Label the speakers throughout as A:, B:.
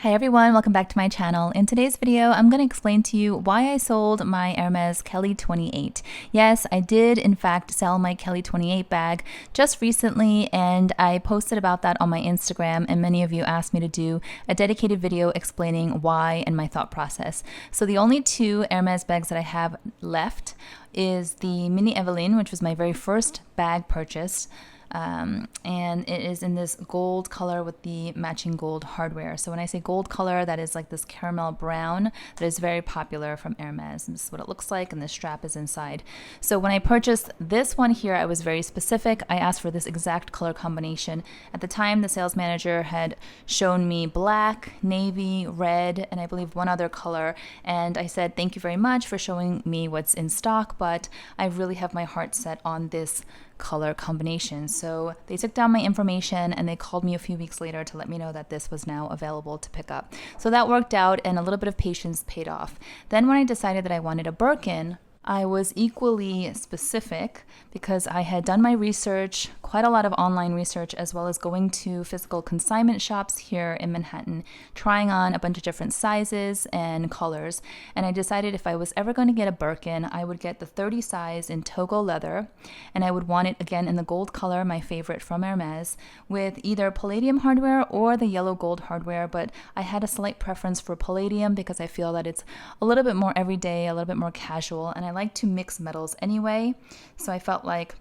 A: Hi everyone, welcome back to my channel. In today's video, I'm going to explain to you why I sold my Hermes Kelly 28. Yes, I did in fact sell my Kelly 28 bag just recently, and I posted about that on my Instagram, and many of you asked me to do a dedicated video explaining why and my thought process. So the only two Hermes bags that I have left is the Mini Evelyn, which was my very first bag purchase. And it is in this gold color with the matching gold hardware. So when I say gold color, that is like this caramel brown that is very popular from Hermes. And this is what it looks like, and the strap is inside. So when I purchased this one here, I was very specific. I asked for this exact color combination. At the time, the sales manager had shown me black, navy, red, and I believe one other color. And I said, thank you very much for showing me what's in stock, but I really have my heart set on this color combination. So they took down my information and they called me a few weeks later to let me know that this was now available to pick up. So that worked out, and a little bit of patience paid off. Then when I decided that I wanted a Birkin, I was equally specific because I had done my research, quite a lot of online research, as well as going to physical consignment shops here in Manhattan, trying on a bunch of different sizes and colors. And I decided if I was ever going to get a Birkin, I would get the 30 size in Togo leather, and I would want it again in the gold color, my favorite from Hermes, with either palladium hardware or the yellow gold hardware. But I had a slight preference for palladium because I feel that it's a little bit more everyday, a little bit more casual, and I like to mix metals anyway, so I felt like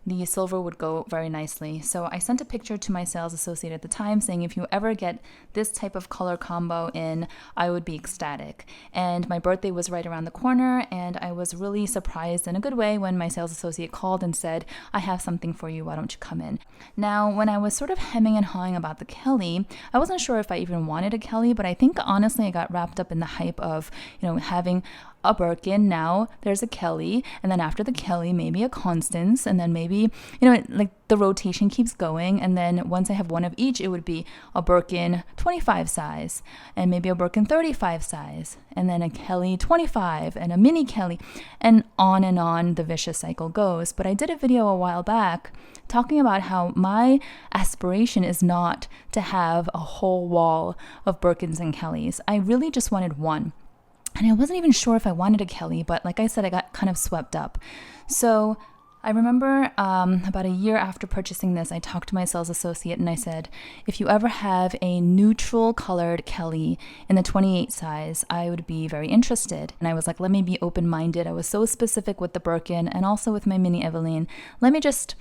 A: the silver would go very nicely. So I sent a picture to my sales associate at the time saying, if you ever get this type of color combo in, I would be ecstatic. And my birthday was right around the corner, and I was really surprised in a good way when my sales associate called and said, I have something for you, why don't you come in? Now, when I was sort of hemming and hawing about the Kelly, I wasn't sure if I even wanted a Kelly, but I think honestly I got wrapped up in the hype of, having a Birkin. Now there's a Kelly, and then after the Kelly, maybe a Constance, and then maybe, like the rotation keeps going. And then once I have one of each, it would be a Birkin 25 size, and maybe a Birkin 35 size, and then a Kelly 25, and a mini Kelly, and on the vicious cycle goes. But I did a video a while back talking about how my aspiration is not to have a whole wall of Birkins and Kellys. I really just wanted one. And I wasn't even sure if I wanted a Kelly, but like I said, I got kind of swept up. So I remember about a year after purchasing this, I talked to my sales associate and I said, if you ever have a neutral colored Kelly in the 28 size, I would be very interested. And I was like, let me be open-minded. I was so specific with the Birkin and also with my Mini Evelyn. Let me just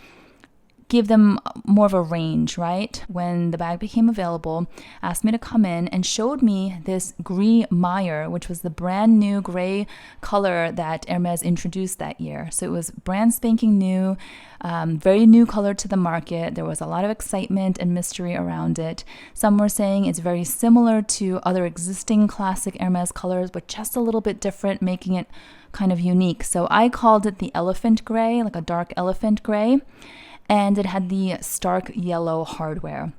A: give them more of a range, right? When the bag became available, asked me to come in and showed me this Gris Meyer, which was the brand new gray color that Hermes introduced that year. So it was brand spanking new, very new color to the market. There was a lot of excitement and mystery around it. Some were saying it's very similar to other existing classic Hermes colors, but just a little bit different, making it kind of unique. So I called it the elephant gray, like a dark elephant gray. And it had the stark yellow hardware.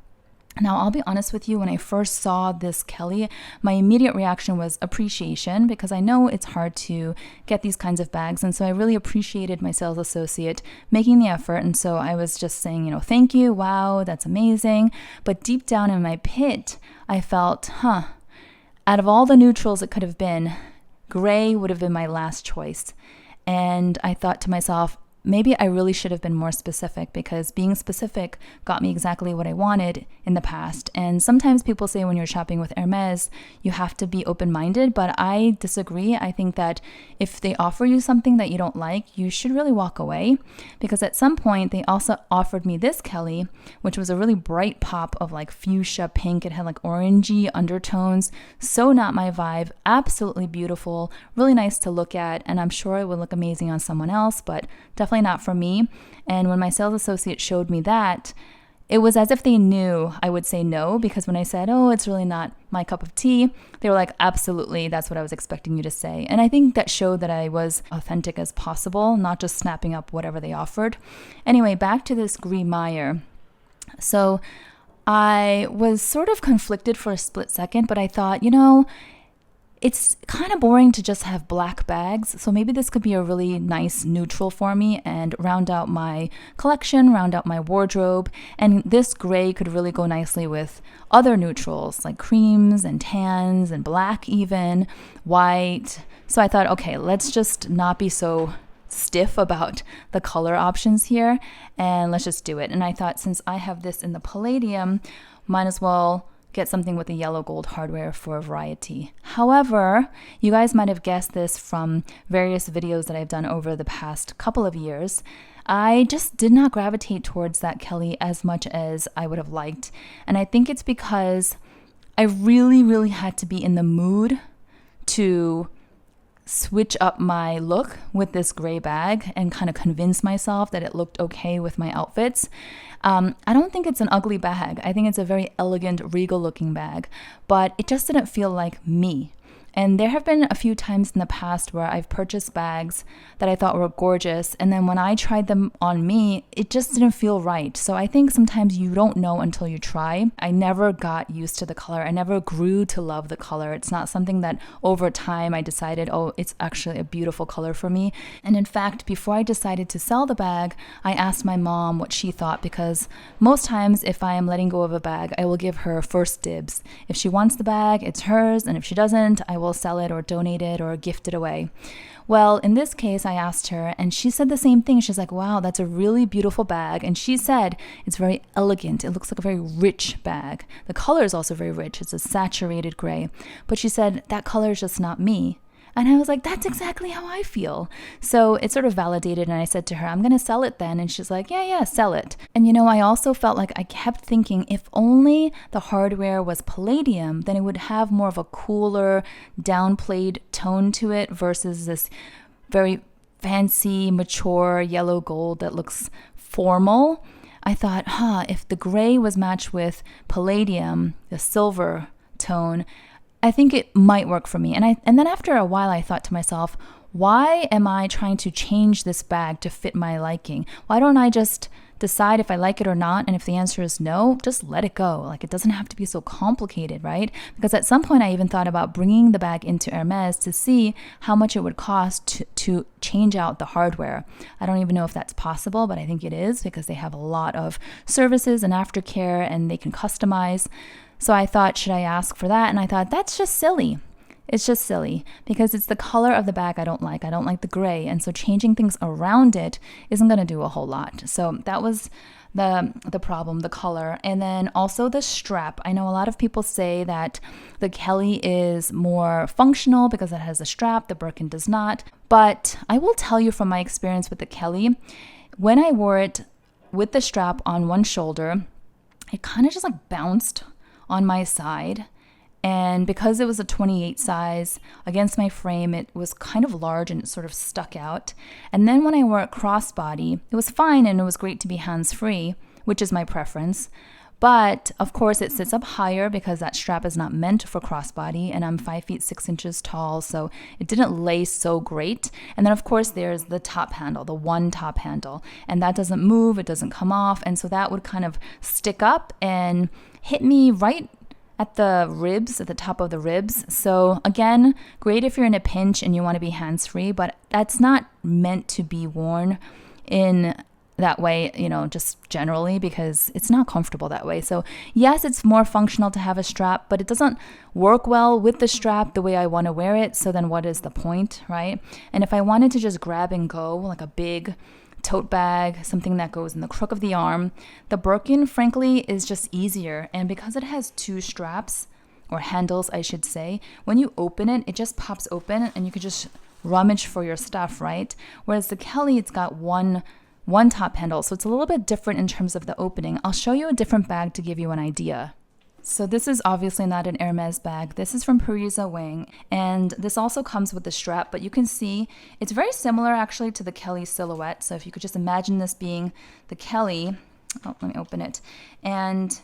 A: Now, I'll be honest with you, when I first saw this Kelly, my immediate reaction was appreciation, because I know it's hard to get these kinds of bags. And so I really appreciated my sales associate making the effort. And so I was just saying, thank you, wow, that's amazing. But deep down in my pit, I felt, out of all the neutrals it could have been, gray would have been my last choice. And I thought to myself, maybe I really should have been more specific, because being specific got me exactly what I wanted in the past. And sometimes people say when you're shopping with Hermes, you have to be open-minded, but I disagree. I think that if they offer you something that you don't like, you should really walk away, because at some point they also offered me this Kelly, which was a really bright pop of like fuchsia pink. It had like orangey undertones. So not my vibe. Absolutely beautiful, really nice to look at, and I'm sure it would look amazing on someone else, but definitely not for me. And when my sales associate showed me that, it was as if they knew I would say no, because when I said, oh, it's really not my cup of tea, they were like, absolutely, that's what I was expecting you to say. And I think that showed that I was authentic as possible, not just snapping up whatever they offered. Anyway, back to this Gris Meyer. So I was sort of conflicted for a split second, but I thought, it's kind of boring to just have black bags. So maybe this could be a really nice neutral for me and round out my collection, round out my wardrobe. And this gray could really go nicely with other neutrals like creams and tans and black even, white. So I thought, okay, let's just not be so stiff about the color options here and let's just do it. And I thought, since I have this in the palladium, might as well get something with the yellow gold hardware for variety. However, you guys might have guessed this from various videos that I've done over the past couple of years. I just did not gravitate towards that Kelly as much as I would have liked. And I think it's because I really had to be in the mood to switch up my look with this gray bag and kind of convince myself that it looked okay with my outfits. I don't think it's an ugly bag. I think it's a very elegant, regal looking bag, but it just didn't feel like me. And there have been a few times in the past where I've purchased bags that I thought were gorgeous, and then when I tried them on me, it just didn't feel right. So I think sometimes you don't know until you try. I never got used to the color. I never grew to love the color. It's not something that over time I decided, oh, it's actually a beautiful color for me. And in fact, before I decided to sell the bag, I asked my mom what she thought, because most times if I am letting go of a bag, I will give her first dibs. If she wants the bag, it's hers, and if she doesn't, I will sell it or donate it or gift it away. Well, in this case, I asked her and she said the same thing. She's like, wow, that's a really beautiful bag. And she said it's very elegant. It looks like a very rich bag. The color is also very rich. It's a saturated gray. But she said that color is just not me. And I was like, that's exactly how I feel. So it sort of validated, and I said to her, I'm going to sell it then. And she's like, yeah, sell it. And I also felt like I kept thinking if only the hardware was palladium, then it would have more of a cooler, downplayed tone to it versus this very fancy, mature yellow gold that looks formal. I thought, if the gray was matched with palladium, the silver tone, I think it might work for me. And then after a while, I thought to myself, why am I trying to change this bag to fit my liking? Why don't I just decide if I like it or not? And if the answer is no, just let it go. Like, it doesn't have to be so complicated, right? Because at some point I even thought about bringing the bag into Hermes to see how much it would cost to change out the hardware. I don't even know if that's possible, but I think it is, because they have a lot of services and aftercare and they can customize. So I thought, should I ask for that? And I thought, that's just silly. It's just silly because it's the color of the bag I don't like. I don't like the gray. And so changing things around it isn't going to do a whole lot. So that was the problem, the color. And then also the strap. I know a lot of people say that the Kelly is more functional because it has a strap. The Birkin does not. But I will tell you from my experience with the Kelly, when I wore it with the strap on one shoulder, it kind of just like bounced on my side. And because it was a 28 size against my frame, it was kind of large and it sort of stuck out. And then when I wore it crossbody, it was fine and it was great to be hands-free, which is my preference. But of course it sits up higher because that strap is not meant for crossbody, and I'm 5 feet 6 inches tall, so it didn't lay so great. And then of course there's the top handle, the one top handle, and that doesn't move, it doesn't come off, and so that would kind of stick up and hit me right at the ribs, at the top of the ribs. So again, great if you're in a pinch and you want to be hands-free, but that's not meant to be worn in that way, just generally, because it's not comfortable that way. So yes, it's more functional to have a strap, but it doesn't work well with the strap the way I want to wear it. So then what is the point, right? And if I wanted to just grab and go, like a big tote bag, something that goes in the crook of the arm, the Birkin, frankly, is just easier. And because it has two straps, or handles, I should say, when you open it, it just pops open and you could just rummage for your stuff, right? Whereas the Kelly, it's got one top handle, so it's a little bit different in terms of the opening. I'll show you a different bag to give you an idea. So this is obviously not an Hermes bag. This is from Parisa Wang, and this also comes with the strap, but you can see it's very similar actually to the Kelly silhouette. So if you could just imagine this being the Kelly, let me open it. And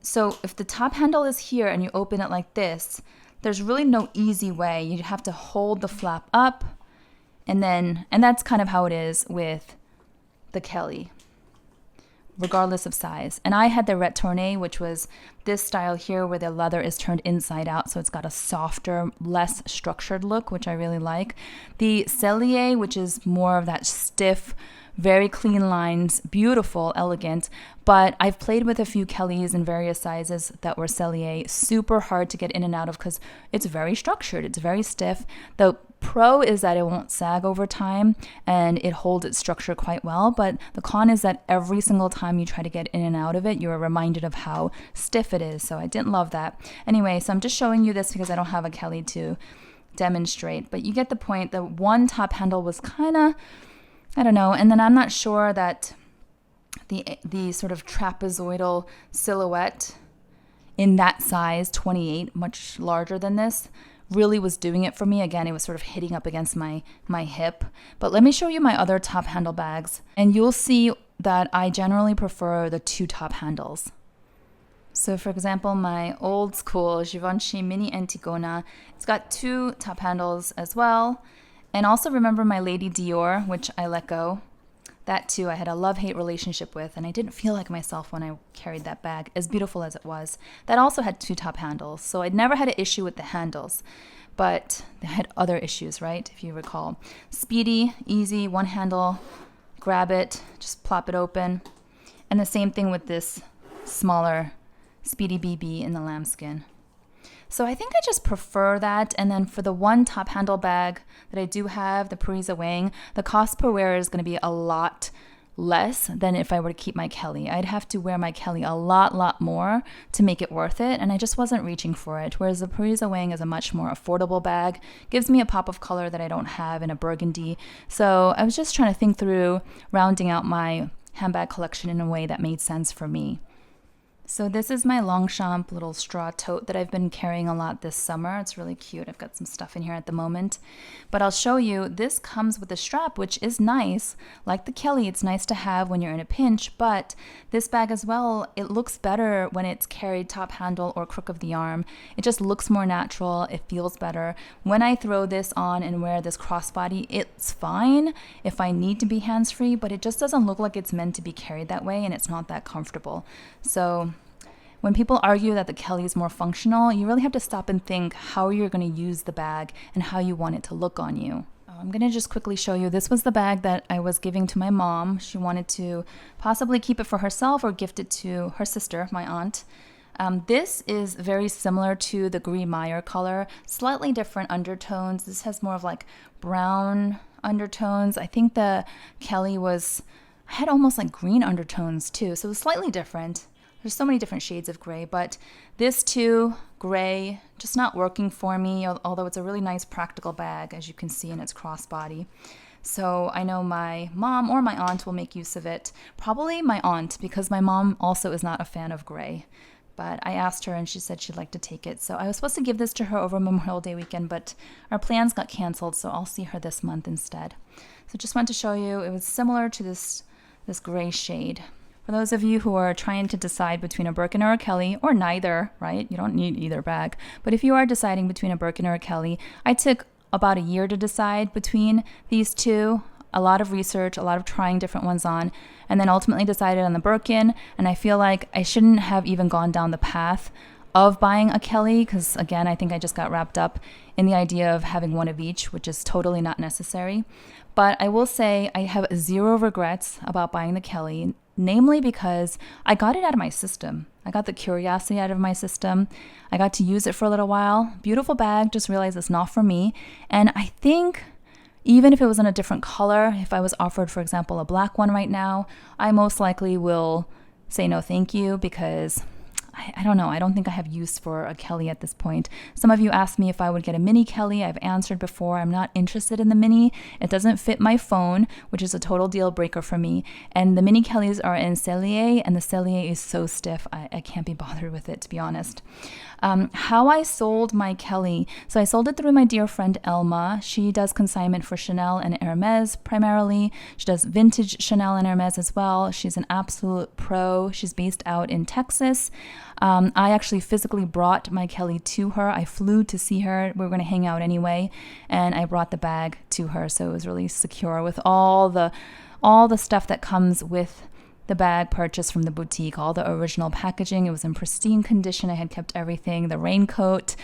A: so if the top handle is here and you open it like this, there's really no easy way. You have to hold the flap up, and that's kind of how it is with the Kelly. regardless of size. And I had the retourné, which was this style here where the leather is turned inside out, so it's got a softer, less structured look, which I really like. The Cellier, which is more of that stiff, very clean lines, beautiful, elegant, but I've played with a few Kellys in various sizes that were Cellier, super hard to get in and out of because it's very structured, it's very stiff. The pro is that it won't sag over time and it holds its structure quite well, but the con is that every single time you try to get in and out of it, you're reminded of how stiff it is, so I didn't love that. Anyway, so I'm just showing you this because I don't have a Kelly to demonstrate, but you get the point. The one top handle was kind of, I don't know, and then I'm not sure that the sort of trapezoidal silhouette in that size, 28, much larger than this, really was doing it for me. Again, it was sort of hitting up against my hip. But let me show you my other top handle bags, and you'll see that I generally prefer the two top handles. So for example, my old school Givenchy Mini Antigona, it's got two top handles as well. And also remember my Lady Dior, which I let go. That too, I had a love-hate relationship with, and I didn't feel like myself when I carried that bag, as beautiful as it was. That also had two top handles, so I'd never had an issue with the handles, but they had other issues, right, if you recall. Speedy, easy, one handle, grab it, just plop it open. And the same thing with this smaller Speedy BB in the lambskin. So I think I just prefer that. And then for the one top handle bag that I do have, the Parisa Wang, the cost per wear is going to be a lot less than if I were to keep my Kelly. I'd have to wear my Kelly a lot more to make it worth it, and I just wasn't reaching for it. Whereas the Parisa Wang is a much more affordable bag, gives me a pop of color that I don't have in a burgundy. So I was just trying to think through rounding out my handbag collection in a way that made sense for me. So this is my Longchamp little straw tote that I've been carrying a lot this summer. It's really cute. I've got some stuff in here at the moment. But I'll show you, this comes with a strap, which is nice. Like the Kelly, it's nice to have when you're in a pinch, but this bag as well, it looks better when it's carried top handle or crook of the arm. It just looks more natural. It feels better. When I throw this on and wear this crossbody, it's fine if I need to be hands-free, but it just doesn't look like it's meant to be carried that way, and it's not that comfortable. So when people argue that the Kelly is more functional, you really have to stop and think how you're going to use the bag and how you want it to look on you. I'm going to just quickly show you. This was the bag that I was giving to my mom. She wanted to possibly keep it for herself or gift it to her sister, my aunt. This is very similar to the Gris Meyer color, slightly different undertones. This has more of like brown undertones. I think the Kelly had almost like green undertones too, so it was slightly different. There's so many different shades of gray, but this too, gray, just not working for me, although it's a really nice practical bag, as you can see in its crossbody. So I know my mom or my aunt will make use of it. Probably my aunt, because my mom also is not a fan of gray. But I asked her and she said she'd like to take it. So I was supposed to give this to her over Memorial Day weekend, but our plans got canceled, so I'll see her this month instead. So just wanted to show you, it was similar to this gray shade. For those of you who are trying to decide between a Birkin or a Kelly, or neither, right? You don't need either bag. But if you are deciding between a Birkin or a Kelly, I took about a year to decide between these two. A lot of research, a lot of trying different ones on, and then ultimately decided on the Birkin. And I feel like I shouldn't have even gone down the path of buying a Kelly, because again, I think I just got wrapped up in the idea of having one of each, which is totally not necessary. But I will say I have zero regrets about buying the Kelly, namely because I got it out of my system. I got the curiosity out of my system. I got to use it for a little while. Beautiful bag, just realized it's not for me. And I think even if it was in a different color, if I was offered, for example, a black one right now, I most likely will say no thank you, because I don't know. I don't think I have use for a Kelly at this point. Some of you asked me if I would get a mini Kelly. I've answered before. I'm not interested in the mini. It doesn't fit my phone, which is a total deal breaker for me. And the mini Kellys are in Cellier, and the Cellier is so stiff. I can't be bothered with it, to be honest. How I sold my Kelly. So I sold it through my dear friend Elma. She does consignment for Chanel and Hermes primarily. She does vintage Chanel and Hermes as well. She's an absolute pro. She's based out in Texas. I actually physically brought my Kelly to her. I flew to see her. We were going to hang out anyway, and I brought the bag to her, so it was really secure with all the stuff that comes with the bag purchased from the boutique, all the original packaging. It was in pristine condition. I had kept everything, the raincoat,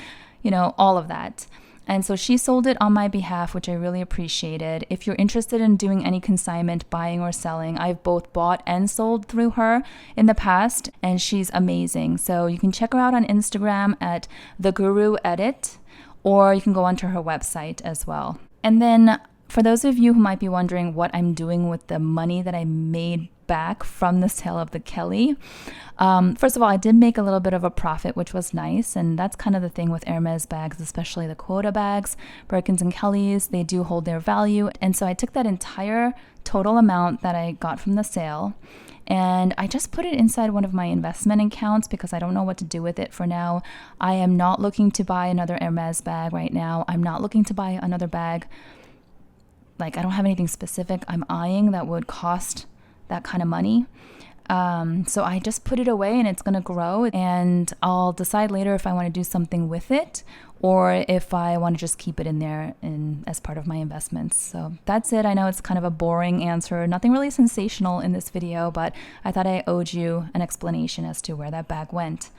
A: you know, all of that. And so she sold it on my behalf, which I really appreciated. If you're interested in doing any consignment, buying or selling, I've both bought and sold through her in the past, and she's amazing. So you can check her out on Instagram at The Guru Edit, or you can go onto her website as well. And then for those of you who might be wondering what I'm doing with the money that I made back from the sale of the Kelly. First of all, I did make a little bit of a profit, which was nice. And that's kind of the thing with Hermes bags, especially the quota bags, Birkins and Kellys, they do hold their value. And so I took that entire total amount that I got from the sale and I just put it inside one of my investment accounts because I don't know what to do with it for now. I am not looking to buy another Hermes bag right now. I'm not looking to buy another bag. Like, I don't have anything specific I'm eyeing that would cost that kind of money. So I just put it away and it's going to grow, and I'll decide later if I want to do something with it or if I want to just keep it in there as part of my investments. So that's it. I know it's kind of a boring answer, nothing really sensational in this video, but I thought I owed you an explanation as to where that bag went.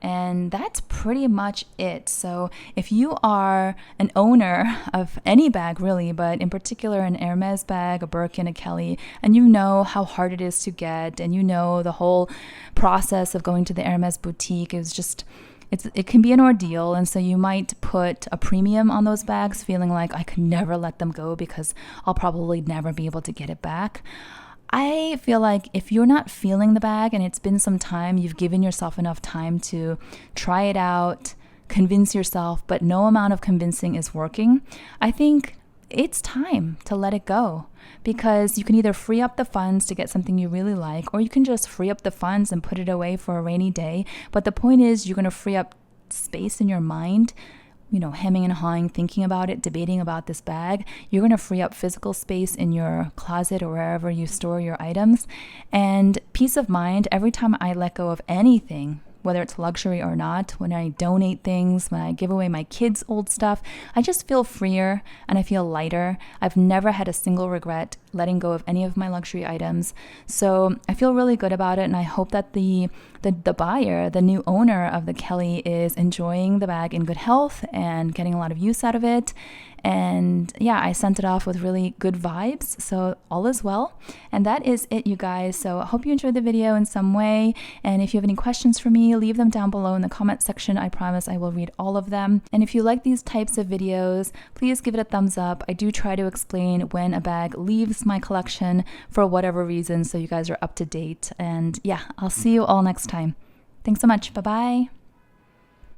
A: And that's pretty much it. So if you are an owner of any bag really, but in particular an Hermes bag, a Birkin, a Kelly, and you know how hard it is to get, and you know the whole process of going to the Hermes boutique is just, it can be an ordeal. And so you might put a premium on those bags, feeling like I could never let them go because I'll probably never be able to get it back. I feel like if you're not feeling the bag and it's been some time, you've given yourself enough time to try it out, convince yourself, but no amount of convincing is working, I think it's time to let it go, because you can either free up the funds to get something you really like, or you can just free up the funds and put it away for a rainy day. But the point is, you're going to free up space in your mind, you know, hemming and hawing, thinking about it, debating about this bag. You're going to free up physical space in your closet or wherever you store your items, and peace of mind. Every time I let go of anything, whether it's luxury or not, when I donate things, when I give away my kids' old stuff, I just feel freer and I feel lighter. I've never had a single regret letting go of any of my luxury items. So I feel really good about it, and I hope that the buyer, the new owner of the Kelly, is enjoying the bag in good health and getting a lot of use out of it. And yeah, I sent it off with really good vibes, so all is well. And that is it, you guys. So I hope you enjoyed the video in some way, and if you have any questions for me, leave them down below in the comment section. I promise I will read all of them. And if you like these types of videos, please give it a thumbs up. I do try to explain when a bag leaves my collection for whatever reason, so you guys are up to date. And yeah, I'll see you all next time. Thanks so much. Bye-bye.